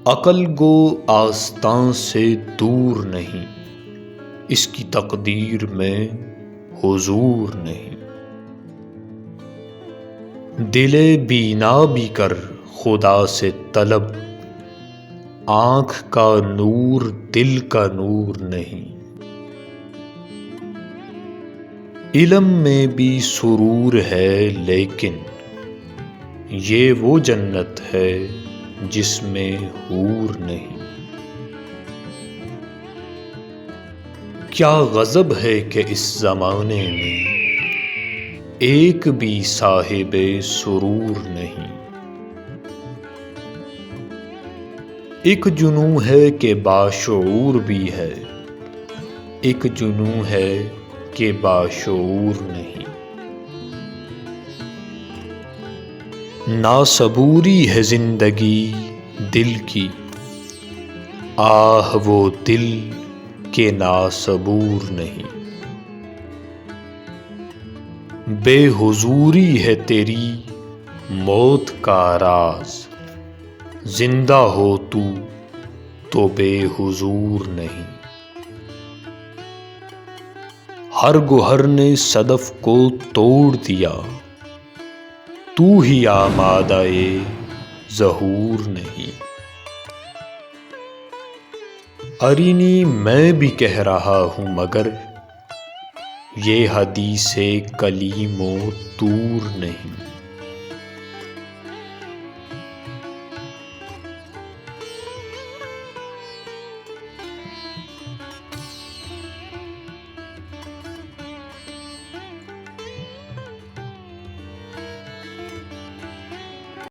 عقل گو آستاں سے دور نہیں، اس کی تقدیر میں حضور نہیں۔ دل بینا بھی کر خدا سے طلب، آنکھ کا نور دل کا نور نہیں۔ علم میں بھی سرور ہے لیکن یہ وہ جنت ہے جس میں حور نہیں۔ کیا غضب ہے کہ اس زمانے میں ایک بھی صاحب سرور نہیں۔ ایک جنوں ہے کہ باشعور بھی ہے، ایک جنوں ہے کہ باشعور نہیں۔ ناصبوری ہے زندگی دل کی، آہ وہ دل کہ ناصبور نہیں۔ بے حضوری ہے تیری موت کا راز، زندہ ہو تو بے حضور نہیں۔ ہر گوہر نے صدف کو توڑ دیا، تو ہی آمادہ ظہور نہیں۔ ارینی میں بھی کہہ رہا ہوں مگر یہ حدیث کلیم و طور نہیں۔